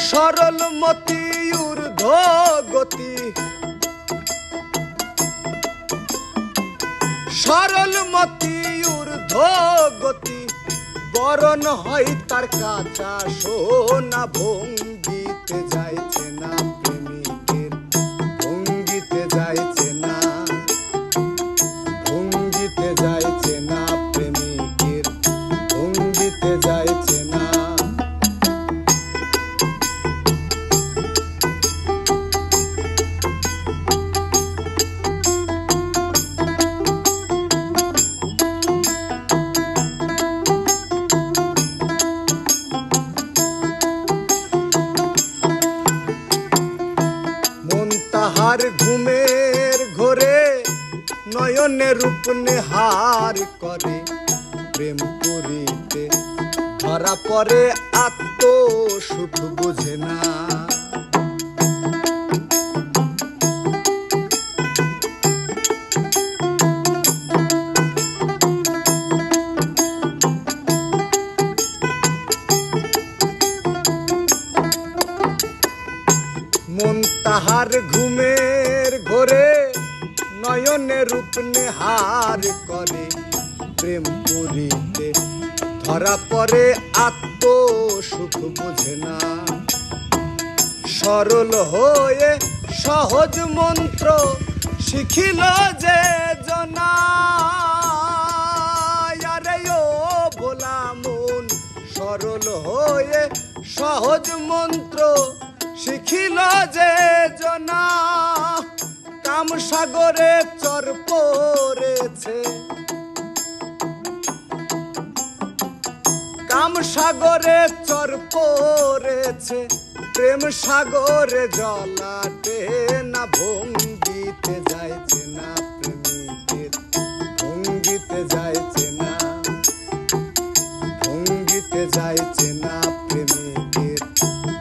সরল মতি ঊর্ধ্ব গতি, সরল মতি ঊর্ধ্ব গতি, বরণ হয় তার কাঁচা সোনা। ভঙ্গিতে যাইছে না প্রেমিকের, ভঙ্গিতে যাইছে না, ভঙ্গিতে যাইছে না প্রেমিকের, ভঙ্গিতে যাইছে না। তাহার ঘুমের ঘোরে নয়নে রূপ নেহার করে, প্রেম পুরীতে ধরা পড়ে আত্ম সুখ বুঝে না। মন তাহার ঘুমের ঘোরে নয়নে রূপ নেহার করে, প্রেম পুরীতে ধরা পড়ে আত্ম সুখ বুঝে না। সরল হয়ে সহজ মন্ত্র শিখিল যে জনা, আরে ও ভোলা মন সরল হয়ে সহজ মন্ত্র শিখিল যে জনা। কাম সাগরে চর পড়েছে, কাম সাগরে চর পড়েছে, প্রেম সাগরে জলাটে না। ভঙ্গিতে যাইছে না প্রেমিকের, ভঙ্গিতে যাইছে না, ভঙ্গিতে যাইছে না প্রেমিকের,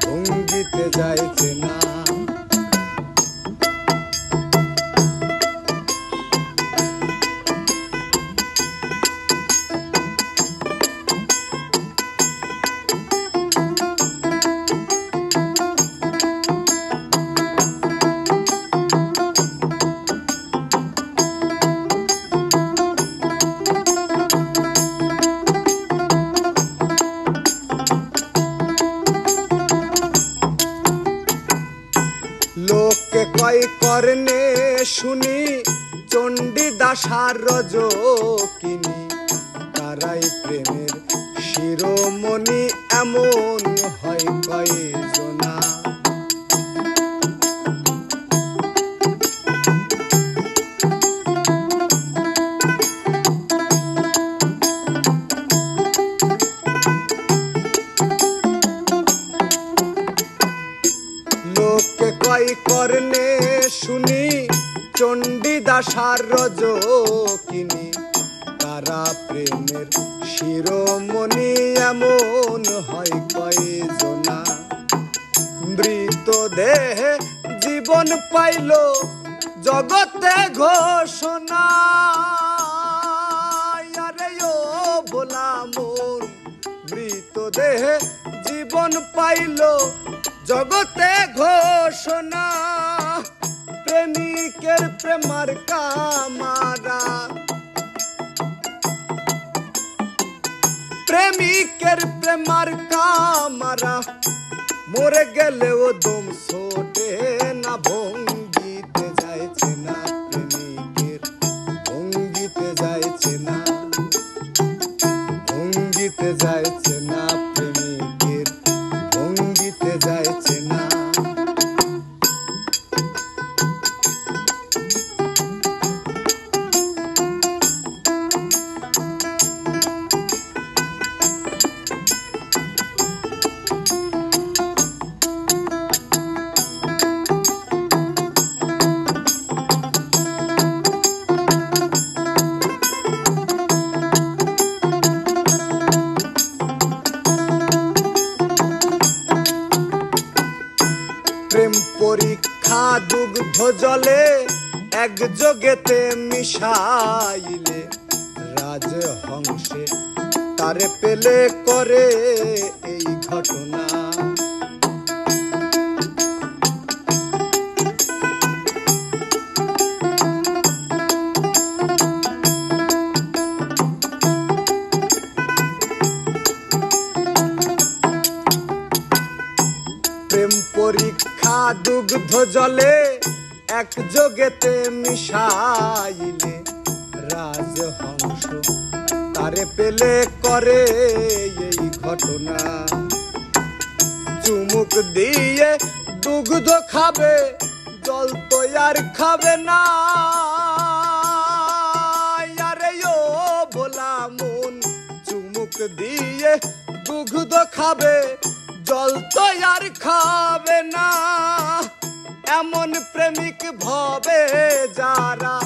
ভঙ্গিতে যাইছে না। লোকে কয় করনে শুনি চণ্ডীদাসার রজকিনী, তারাই প্রেমের শিরোমণি এমন হয় কয়জনা। লোকে কয় করনে শুনি চণ্ডীদাসার রজকিনী, তারা প্রেমের শিরোমণি এমন হয় কয়জনা। মৃত দেহে জীবন পাইল জগতে ঘোষণা, আরে ও ভোলা মন মৃত দেহে জীবন পাইল জগতে ঘোষণা। প্রেমিকের প্রেমার কামারা, প্রেমিকের প্রেমার কামারা, মরে গেলেও দম ছোটে না। ভঙ্গিতে যাইছে না প্রেমিকের, ভঙ্গিতে যাইছে না, ভঙ্গিতে যাইছে না প্রেমিকের, ভঙ্গিতে যাইছে না। প্রেম পরীক্ষা দুগ্ধ জলে একযোগেতে মিশাইলে, রাজহংসে তারে পেলে করে এই ঘটনা। প্রেম পরীক্ষা দুগ্ধ জলে একযোগেতে মিশাইলে রাজহংস তারে পেলে করে এই ঘটনা। চুমুক দিয়ে দুগ্ধ খাবে জল তো আর খাবে না। আরে ও ভোলা মন চুমুক দিয়ে দুগ্ধ খাবে জল তো আর খাবে না। এমন প্রেমিক ভবে যারা,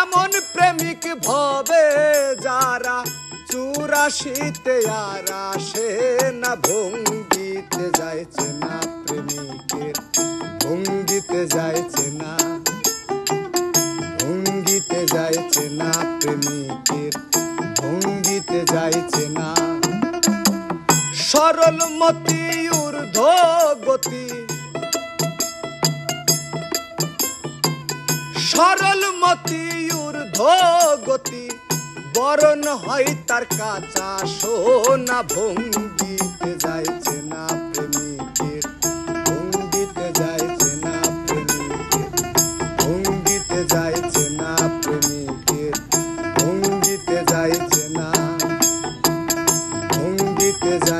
এমন প্রেমিক ভবে যারা 84তে আর আসে না। ভঙ্গিতে যাইছে না প্রেমিকের, ভঙ্গিতে যাইছে না, ভঙ্গিতে যাইছে না প্রেমিকের, ভঙ্গিতে যাইছে না। সরল মতি ঊর্ধ্ব গতি, সরল মতি ঊর্ধ্ব গতি বরণ হয় তার কাঁচা সোনা। ভঙ্গিতে যাইছে না প্রেমিকের, ভঙ্গিতে যাইছে না প্রেমিকের, ভঙ্গিতে যাইছে না প্রেমিকের, ভঙ্গিতে যাইছে না, ভঙ্গিতে যাইছে।